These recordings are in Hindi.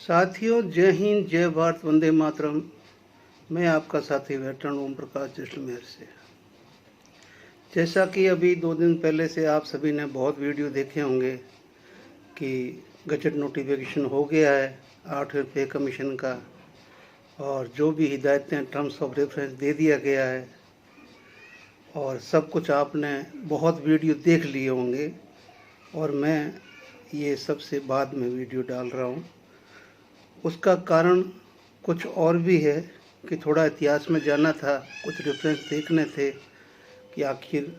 साथियों, जय हिंद, जय भारत, वंदे मातरम। मैं आपका साथी वेटरन ओम प्रकाश जैसलमेर से। जैसा कि अभी 2 दिन पहले से आप सभी ने बहुत वीडियो देखे होंगे कि गजट नोटिफिकेशन हो गया है 8वें पे कमीशन का, और जो भी हिदायतें टर्म्स ऑफ रेफरेंस दे दिया गया है, और सब कुछ आपने बहुत वीडियो देख लिए होंगे, और मैं ये सबसे बाद में वीडियो डाल रहा हूँ। उसका कारण कुछ और भी है कि थोड़ा इतिहास में जाना था, कुछ रेफरेंस देखने थे कि आखिर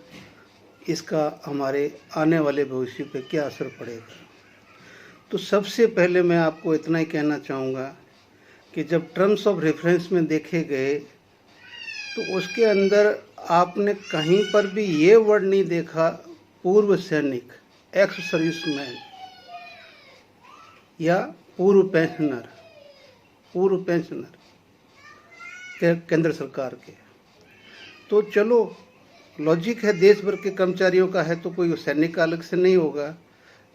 इसका हमारे आने वाले भविष्य पे क्या असर पड़ेगा। तो सबसे पहले मैं आपको इतना ही कहना चाहूँगा कि जब टर्म्स ऑफ रेफरेंस में देखे गए तो उसके अंदर आपने कहीं पर भी ये वर्ड नहीं देखा पूर्व सैनिक, एक्स सर्विसमैन या पूर्व पेंशनर केंद्र सरकार के। तो चलो, लॉजिक है, देश भर के कर्मचारियों का है तो कोई सैनिक का अलग से नहीं होगा,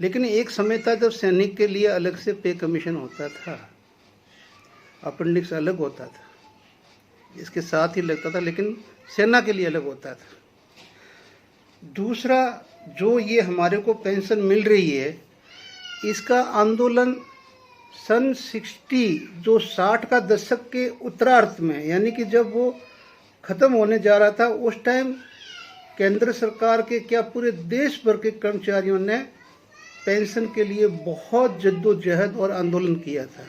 लेकिन एक समय था जब सैनिक के लिए अलग से पे कमीशन होता था, अपेंडिक्स अलग होता था, इसके साथ ही लगता था, लेकिन सेना के लिए अलग होता था। दूसरा, जो ये हमारे को पेंशन मिल रही है, इसका आंदोलन सन 60 का दशक के उत्तरार्ध में, यानी कि जब वो ख़त्म होने जा रहा था, उस टाइम केंद्र सरकार के क्या पूरे देश भर के कर्मचारियों ने पेंशन के लिए बहुत जद्दोजहद और आंदोलन किया था।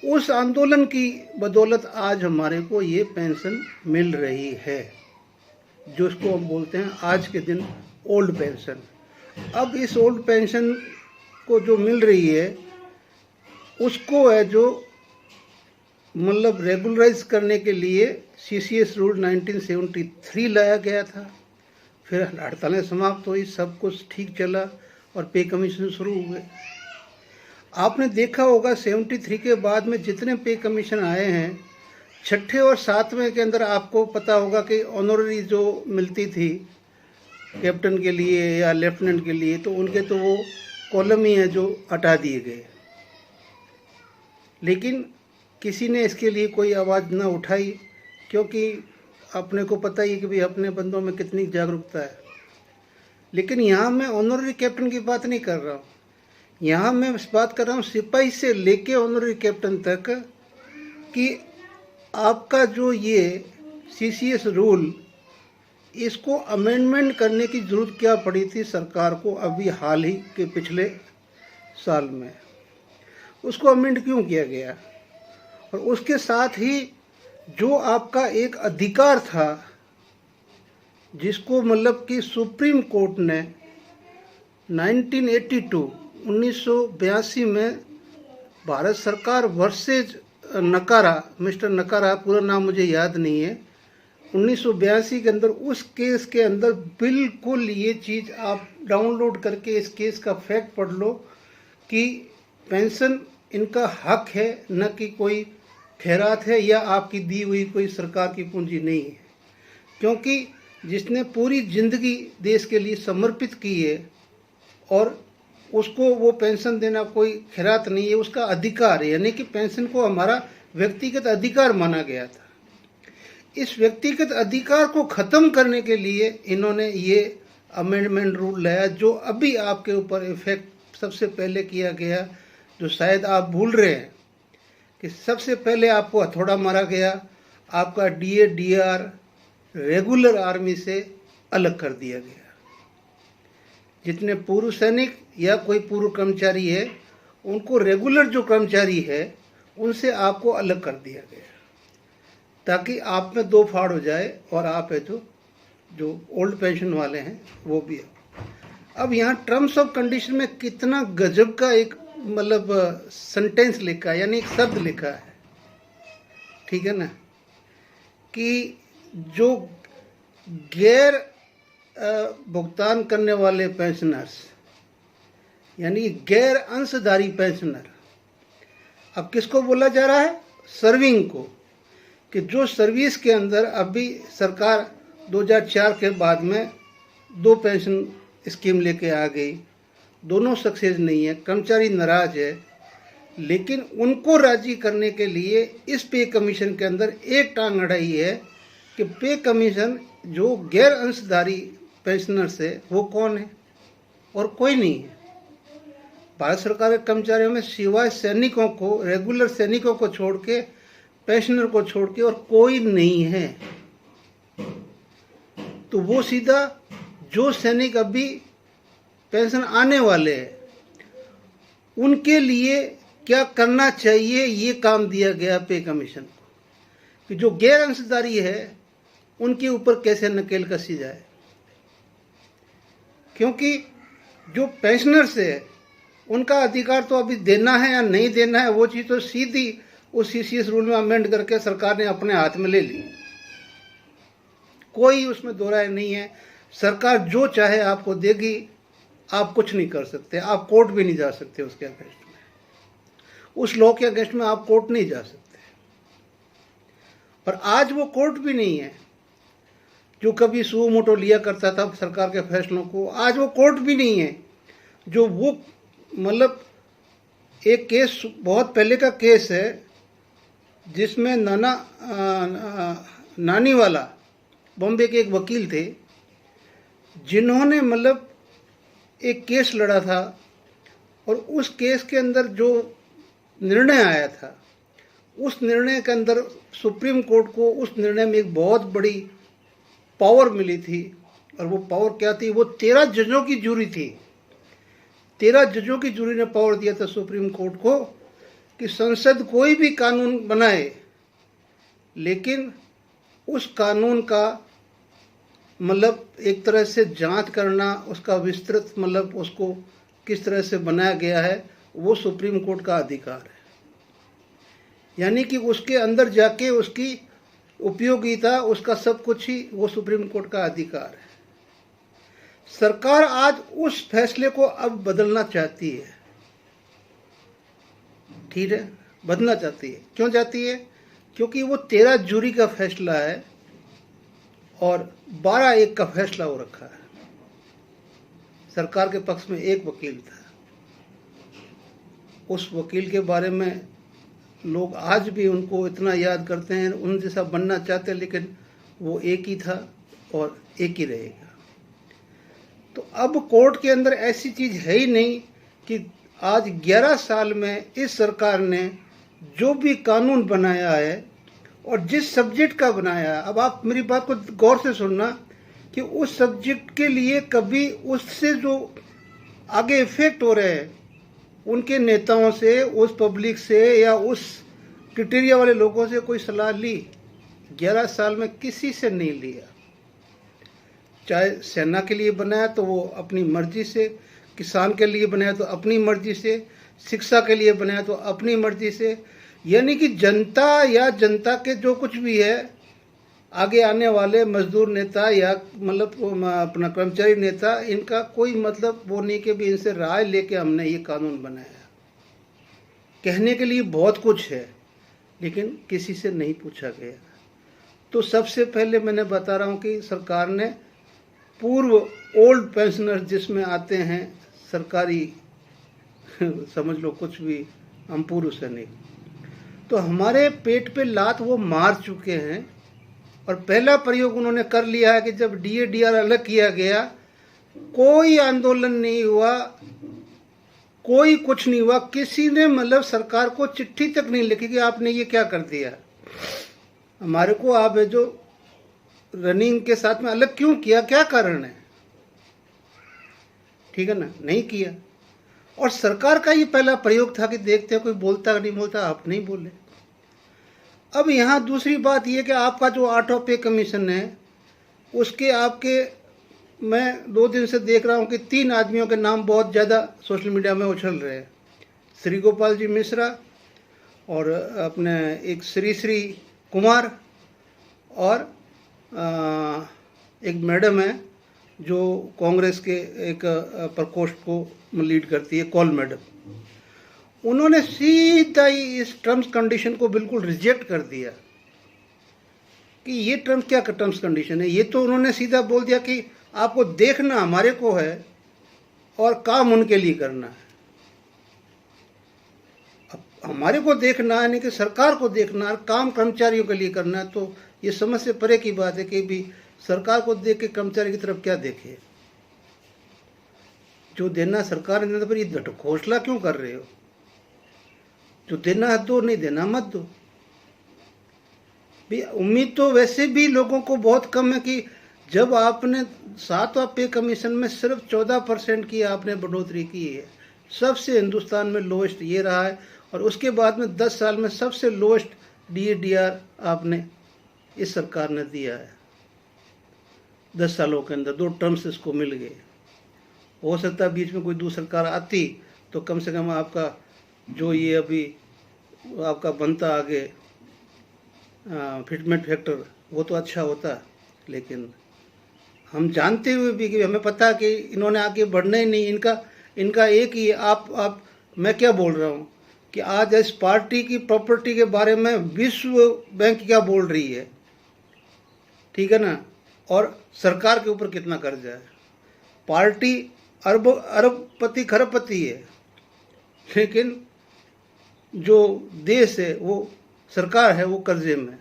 उस आंदोलन की बदौलत आज हमारे को ये पेंशन मिल रही है, जो इसको हम बोलते हैं आज के दिन ओल्ड पेंशन। अब इस ओल्ड पेंशन को जो मिल रही है उसको है जो मतलब रेगुलराइज करने के लिए CCS रूल 1973 लाया गया था। फिर हड़तालें समाप्त हुई, सब कुछ ठीक चला और पे कमीशन शुरू हुए। आपने देखा होगा 73 के बाद में जितने पे कमीशन आए हैं, 6ठे और 7वें के अंदर आपको पता होगा कि ऑनररी जो मिलती थी कैप्टन के लिए या लेफ्टिनेंट के लिए, तो उनके तो वो कॉलम ही है जो हटा दिए गए। लेकिन किसी ने इसके लिए कोई आवाज़ न उठाई, क्योंकि अपने को पता ही है कि भाई अपने बंदों में कितनी जागरूकता है। लेकिन यहाँ मैं ऑनररी कैप्टन की बात नहीं कर रहा हूँ, यहाँ मैं बात कर रहा हूँ सिपाही से लेके ऑनररी कैप्टन तक, कि आपका जो ये CCS रूल, इसको अमेंडमेंट करने की ज़रूरत क्या पड़ी थी सरकार को अभी हाल ही के पिछले साल में। उसको अमेंड क्यों किया गया, और उसके साथ ही जो आपका एक अधिकार था जिसको मतलब कि सुप्रीम कोर्ट ने 1982 में भारत सरकार वर्सेज नकारा, मिस्टर नकारा, पूरा नाम मुझे याद नहीं है, 1982 के अंदर, उस केस के अंदर बिल्कुल ये चीज़ आप डाउनलोड करके इस केस का फैक्ट पढ़ लो कि पेंशन इनका हक है, न कि कोई खैरात है या आपकी दी हुई कोई सरकार की पूंजी नहीं है। क्योंकि जिसने पूरी जिंदगी देश के लिए समर्पित की है और उसको वो पेंशन देना कोई खैरात नहीं है, उसका अधिकार है, यानी कि पेंशन को हमारा व्यक्तिगत अधिकार माना गया था। इस व्यक्तिगत अधिकार को ख़त्म करने के लिए इन्होंने ये अमेंडमेंट रूल लाया, जो अभी आपके ऊपर इफेक्ट सबसे पहले किया गया, जो शायद आप भूल रहे हैं कि सबसे पहले आपको हथौड़ा मारा गया, आपका DA DR रेगुलर आर्मी से अलग कर दिया गया। जितने पूर्व सैनिक या कोई पूर्व कर्मचारी है, उनको रेगुलर जो कर्मचारी है उनसे आपको अलग कर दिया गया, ताकि आप में दो फाड़ हो जाए और आप है जो ओल्ड पेंशन वाले हैं वो भी है। अब यहाँ टर्म्स ऑफ कंडीशन में कितना गजब का एक मतलब सेंटेंस लिखा है, यानी एक शब्द लिखा है, ठीक है ना, कि जो गैर भुगतान करने वाले पेंशनर्स, यानी गैर अंशधारी पेंशनर, अब किसको बोला जा रहा है? सर्विंग को, कि जो सर्विस के अंदर अभी सरकार 2004 के बाद में 2 पेंशन स्कीम लेके आ गई, दोनों सक्सेस नहीं है, कर्मचारी नाराज है, लेकिन उनको राजी करने के लिए इस पे कमीशन के अंदर एक टांग अड़ाई है कि पे कमीशन जो गैर अंशधारी पेंशनर्स है वो कौन है, और कोई नहीं है। भारत सरकार के कर्मचारियों में सिवाय सैनिकों को, रेगुलर सैनिकों को छोड़ के, पेंशनर को छोड़ के और कोई नहीं है। तो वो सीधा जो सैनिक अभी पेंशन आने वाले हैं उनके लिए क्या करना चाहिए ये काम दिया गया पे कमीशन को, कि जो गैर अंशधारी है उनके ऊपर कैसे नकेल कसी जाए। क्योंकि जो पेंशनर्स है उनका अधिकार तो अभी देना है या नहीं देना है वो चीज़ तो सीधी उस सीसीएस रूल में अमेंड करके सरकार ने अपने हाथ में ले ली, कोई उसमें दो राय नहीं है। सरकार जो चाहे आपको देगी, आप कुछ नहीं कर सकते, आप कोर्ट भी नहीं जा सकते उसके अगेंस्ट में, उस लॉ के अगेंस्ट में आप कोर्ट नहीं जा सकते। पर आज वो कोर्ट भी नहीं है जो कभी सुओ मोटो लिया करता था सरकार के फैसलों को, आज वो कोर्ट भी नहीं है जो वो मतलब एक केस बहुत पहले का केस है जिसमें नानी वाला बॉम्बे के एक वकील थे जिन्होंने मतलब एक केस लड़ा था, और उस केस के अंदर जो निर्णय आया था उस निर्णय के अंदर सुप्रीम कोर्ट को उस निर्णय में एक बहुत बड़ी पावर मिली थी। और वो पावर क्या थी, वो 13 जजों की जूरी थी। 13 जजों की जूरी ने पावर दिया था सुप्रीम कोर्ट को कि संसद कोई भी कानून बनाए लेकिन उस कानून का मतलब एक तरह से जांच करना, उसका विस्तृत मतलब उसको किस तरह से बनाया गया है वो सुप्रीम कोर्ट का अधिकार है। यानी कि उसके अंदर जाके उसकी उपयोगिता, उसका सब कुछ ही वो सुप्रीम कोर्ट का अधिकार है। सरकार आज उस फैसले को अब बदलना चाहती है, ठीक है, बदलना चाहती है। क्यों चाहती है? क्योंकि वो 13 जूरी का फैसला है और 12-1 का फैसला हो रखा है। सरकार के पक्ष में एक वकील था, उस वकील के बारे में लोग आज भी उनको इतना याद करते हैं, उन जैसा बनना चाहते हैं, लेकिन वो एक ही था और एक ही रहेगा। तो अब कोर्ट के अंदर ऐसी चीज़ है ही नहीं कि आज 11 साल में इस सरकार ने जो भी कानून बनाया है और जिस सब्जेक्ट का बनाया है, अब आप मेरी बात को गौर से सुनना कि उस सब्जेक्ट के लिए कभी उससे जो आगे इफेक्ट हो रहे हैं उनके नेताओं से, उस पब्लिक से या उस क्राइटेरिया वाले लोगों से कोई सलाह ली? 11 साल में किसी से नहीं लिया। चाहे सेना के लिए बनाया तो वो अपनी मर्जी से, किसान के लिए बनाया तो अपनी मर्जी से, शिक्षा के लिए बनाया तो अपनी मर्जी से। यानी कि जनता या जनता के जो कुछ भी है, आगे आने वाले मजदूर नेता या मतलब अपना कर्मचारी नेता, इनका कोई मतलब वो नहीं कि भी इनसे राय लेके हमने ये कानून बनाया। कहने के लिए बहुत कुछ है लेकिन किसी से नहीं पूछा गया। तो सबसे पहले मैंने बता रहा हूँ कि सरकार ने पूर्व ओल्ड पेंशनर्स जिसमें आते हैं सरकारी समझ लो कुछ भी, हम पूर्व सैनिक, तो हमारे पेट पे लात वो मार चुके हैं। और पहला प्रयोग उन्होंने कर लिया है कि जब डीए-डीआर अलग किया गया, कोई आंदोलन नहीं हुआ, कोई कुछ नहीं हुआ, किसी ने मतलब सरकार को चिट्ठी तक नहीं लिखी कि आपने ये क्या कर दिया, हमारे को आप जो रनिंग के साथ में अलग क्यों किया, क्या कारण है, ठीक है ना, नहीं किया। और सरकार का ये पहला प्रयोग था कि देखते हैं कोई बोलता नहीं बोलता, आप नहीं बोले। अब यहाँ दूसरी बात ये कि आपका जो ऑटो पे कमीशन है उसके आपके, मैं 2 दिन से देख रहा हूँ कि 3 आदमियों के नाम बहुत ज़्यादा सोशल मीडिया में उछल रहे हैं। श्री गोपाल जी मिश्रा और अपने एक श्री कुमार और एक मैडम है जो कांग्रेस के एक प्रकोष्ठ को लीड करती है, कॉल मैडम। उन्होंने सीधा ही इस टर्म्स कंडीशन को बिल्कुल रिजेक्ट कर दिया कि ये टर्म्स क्या टर्म्स कंडीशन है। ये तो उन्होंने सीधा बोल दिया कि आपको देखना हमारे को है और काम उनके लिए करना है। अब हमारे को देखना है, नहीं कि सरकार को देखना है, काम कर्मचारियों के लिए करना है। तो ये समझ से परे की बात है कि भी सरकार को देख के कर्मचारी की तरफ क्या देखे। जो देना सरकार ने, तो फिर ये घोषणा क्यों कर रहे हो? जो देना है दो, नहीं देना मत दो। भी उम्मीद तो वैसे भी लोगों को बहुत कम है कि जब आपने 7वां पे कमीशन में सिर्फ 14% की आपने बढ़ोतरी की है, सबसे हिंदुस्तान में लोएस्ट ये रहा है। और उसके बाद में 10 साल में सबसे लोएस्ट DAR आपने इस सरकार ने दिया है। 10 सालों के अंदर 2 टर्म्स इसको मिल गए। हो सकता है बीच में कोई दूसरी सरकार आती तो कम से कम आपका जो ये अभी आपका बनता आगे फिटमेंट फैक्टर, वो तो अच्छा होता। लेकिन हम जानते हुए भी कि हमें पता कि इन्होंने आगे बढ़ना ही नहीं, इनका एक ही आप मैं क्या बोल रहा हूँ कि आज इस पार्टी की प्रॉपर्टी के बारे में विश्व बैंक क्या बोल रही है, ठीक है ना, और सरकार के ऊपर कितना कर्जा है। पार्टी अरबपति खरबपति है, लेकिन जो देश है वो सरकार है, वो कर्जे में।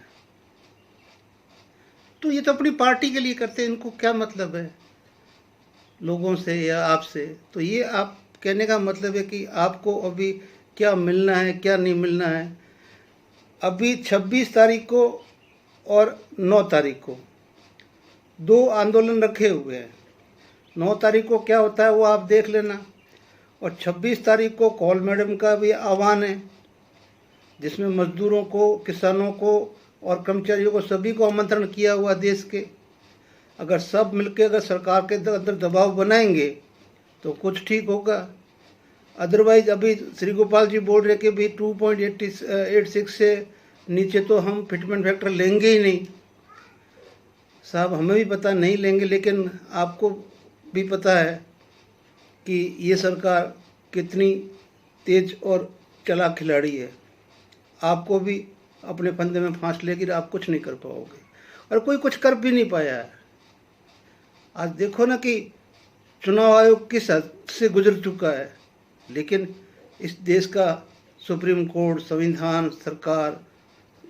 तो ये तो अपनी पार्टी के लिए करते हैं, इनको क्या मतलब है लोगों से या आपसे? तो ये आप कहने का मतलब है कि आपको अभी क्या मिलना है क्या नहीं मिलना है। अभी 26 तारीख को और 9 तारीख को 2 आंदोलन रखे हुए हैं। 9 तारीख को क्या होता है वो आप देख लेना। और 26 तारीख को कॉल मैडम का भी आह्वान है, जिसमें मजदूरों को, किसानों को और कर्मचारियों को, सभी को आमंत्रण किया हुआ देश के। अगर सब मिलकर अगर सरकार के अंदर दबाव बनाएंगे तो कुछ ठीक होगा। अदरवाइज अभी श्री गोपाल जी बोल रहे कि भाई 2.86 से नीचे तो हम फिटमेंट फैक्टर लेंगे ही नहीं। साहब हमें भी पता नहीं लेंगे, लेकिन आपको भी पता है कि ये सरकार कितनी तेज और चालाक खिलाड़ी है। आपको भी अपने फंदे में फांस लेकर आप कुछ नहीं कर पाओगे, और कोई कुछ कर भी नहीं पाया है। आज देखो ना कि चुनाव आयोग किस हद से गुजर चुका है, लेकिन इस देश का सुप्रीम कोर्ट, संविधान,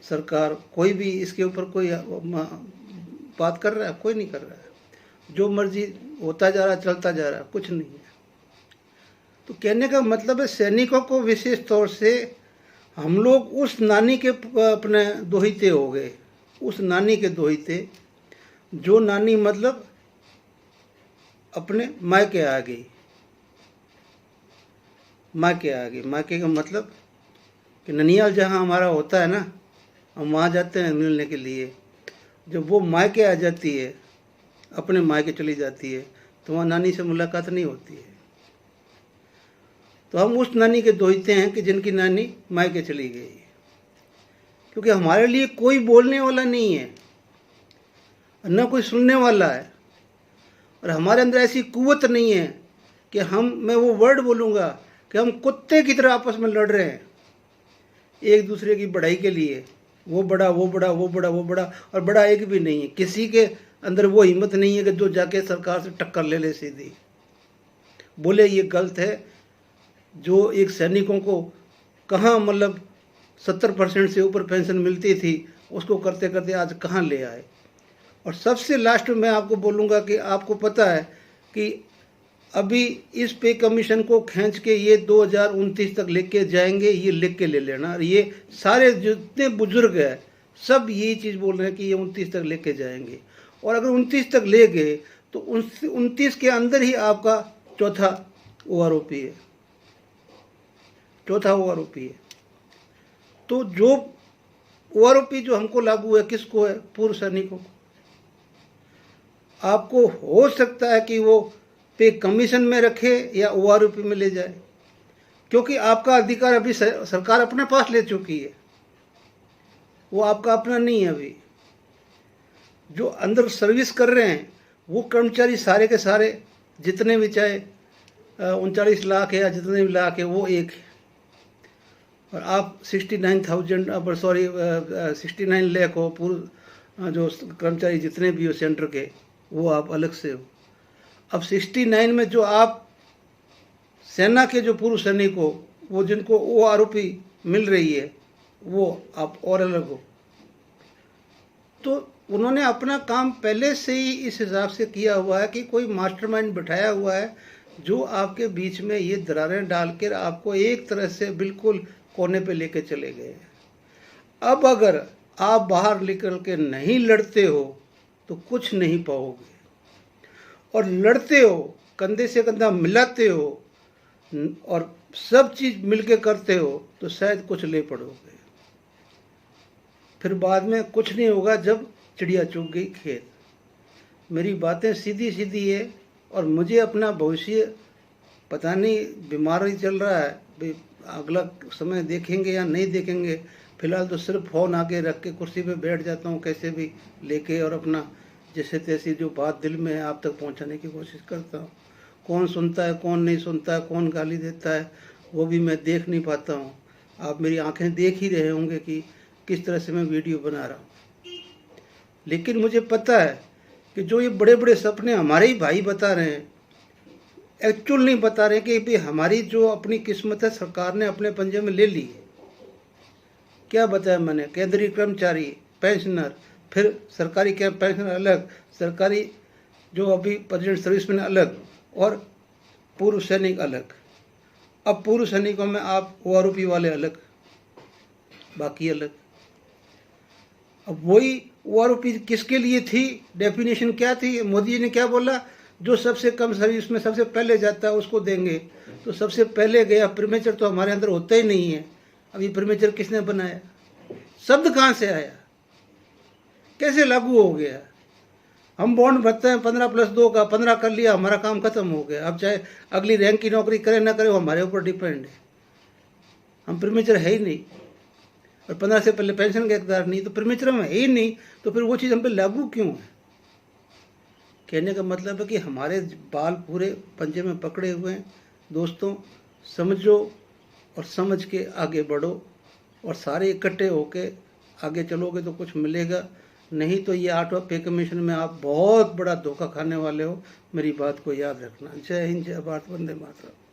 सरकार कोई भी इसके ऊपर कोई बात कर रहा है? कोई नहीं कर रहा है। जो मर्जी होता जा रहा है, चलता जा रहा है, कुछ नहीं है। तो कहने का मतलब है सैनिकों को विशेष तौर से हम लोग उस नानी के अपने दोहिते हो गए, उस नानी के दोहिते, जो नानी मतलब अपने मायके आ गई। मायके आ गई, मायके का मतलब कि ननियाल जहाँ हमारा होता है ना, हम वहाँ जाते हैं मिलने के लिए। जब वो मायके आ जाती है, अपने मायके चली जाती है, तो वहाँ नानी से मुलाकात नहीं होती है। तो हम उस नानी के दोहिते हैं कि जिनकी नानी मायके चली गई, क्योंकि हमारे लिए कोई बोलने वाला नहीं है, न कोई सुनने वाला है। और हमारे अंदर ऐसी कुव्वत नहीं है कि मैं वो वर्ड बोलूँगा कि हम कुत्ते की तरह आपस में लड़ रहे हैं एक दूसरे की बढ़ाई के लिए। वो बड़ा, वो बड़ा, वो बड़ा, वो बड़ा, और बड़ा एक भी नहीं है। किसी के अंदर वो हिम्मत नहीं है कि जो जाके सरकार से टक्कर ले ले सीधी, बोले ये गलत है। जो एक सैनिकों को कहाँ मतलब 70% से ऊपर पेंशन मिलती थी, उसको करते करते आज कहाँ ले आए। और सबसे लास्ट में मैं आपको बोलूँगा कि आपको पता है कि अभी इस पे कमीशन को खींच के ये 2029 तक लेके जाएंगे, ये लिख के ले लेना। ये सारे जितने बुजुर्ग हैं सब यही चीज़ बोल रहे हैं कि ये 29 तक लेके जाएंगे। और अगर 29 तक ले गए तो 29 के अंदर ही आपका चौथा OROP है, चौथा OROP है। तो जो OROP जो हमको लागू है, किसको है? पूर्व सैनिकों को। आपको हो सकता है कि वो पे कमीशन में रखे या OROP में ले जाए, क्योंकि आपका अधिकार अभी सरकार अपने पास ले चुकी है, वो आपका अपना नहीं है। अभी जो अंदर सर्विस कर रहे हैं वो कर्मचारी सारे के सारे, जितने भी चाहे 39 लाख है या जितने भी लाख है, वो एक है। और आप 69 लाख हो पूर्व, जो कर्मचारी जितने भी हो सेंटर के, वो आप अलग से हो। अब 69 में जो आप सेना के जो पूर्व सैनिक हो, वो जिनको OROP मिल रही है वो आप और अलग हो। तो उन्होंने अपना काम पहले से ही इस हिसाब से किया हुआ है कि कोई मास्टरमाइंड बिठाया हुआ है जो आपके बीच में ये दरारें डालकर आपको एक तरह से बिल्कुल कोने पे लेके चले गए। अब अगर आप बाहर निकल के नहीं लड़ते हो तो कुछ नहीं पाओगे, और लड़ते हो, कंधे से कंधा मिलाते हो और सब चीज़ मिलके करते हो तो शायद कुछ ले पड़ोगे। फिर बाद में कुछ नहीं होगा जब चिड़िया चुग गई खेत। मेरी बातें सीधी सीधी है और मुझे अपना भविष्य पता नहीं, बीमारी चल रहा है भाई, अगला समय देखेंगे या नहीं देखेंगे। फिलहाल तो सिर्फ फ़ोन आके रख के कुर्सी पे बैठ जाता हूँ कैसे भी लेके, और अपना जैसे तैसी जो बात दिल में है आप तक पहुँचाने की कोशिश करता हूँ। कौन सुनता है कौन नहीं सुनता है, कौन गाली देता है वो भी मैं देख नहीं पाता हूँ। आप मेरी आंखें देख ही रहे होंगे कि किस तरह से मैं वीडियो बना रहा हूँ। लेकिन मुझे पता है कि जो ये बड़े बड़े सपने हमारे ही भाई बता रहे हैं, एक्चुअल नहीं बता रहे कि भाई हमारी जो अपनी किस्मत है सरकार ने अपने पंजे में ले ली। क्या बताया मैंने, केंद्रीय कर्मचारी, पेंशनर, फिर सरकारी क्या पेंशनर अलग, सरकारी जो अभी प्रेजेंट सर्विस में अलग, और पूर्व सैनिक अलग। अब पूर्व सैनिकों में आप OROP वाले अलग, बाकी अलग। अब वही OROP किसके लिए थी, डेफिनेशन क्या थी? मोदी जी ने क्या बोला, जो सबसे कम सर्विस में सबसे पहले जाता है उसको देंगे। तो सबसे पहले गया प्रीमेचर तो हमारे अंदर होता ही नहीं है। अब ये प्रीमेचर किसने बनाया, शब्द कहाँ से आया, कैसे लागू हो गया? हम बॉन्ड भरते हैं 15+2 का, 15 कर लिया, हमारा काम खत्म हो गया। अब चाहे अगली रैंक की नौकरी करे ना करे वो हमारे ऊपर डिपेंड है। हम प्रीमेचर है ही नहीं, और 15 से पहले पेंशन का हकदार नहीं, तो प्रीमेचर हम है ही नहीं, तो फिर वो चीज़ हम पे लागू क्यों है? कहने का मतलब है कि हमारे बाल पूरे पंजे में पकड़े हुए हैं। दोस्तों समझो और समझ के आगे बढ़ो, और सारे इकट्ठे होके आगे चलोगे तो कुछ मिलेगा, नहीं तो ये 8वां पे कमीशन में आप बहुत बड़ा धोखा खाने वाले हो। मेरी बात को याद रखना। जय हिंद, जय भारत, वंदे मातरम।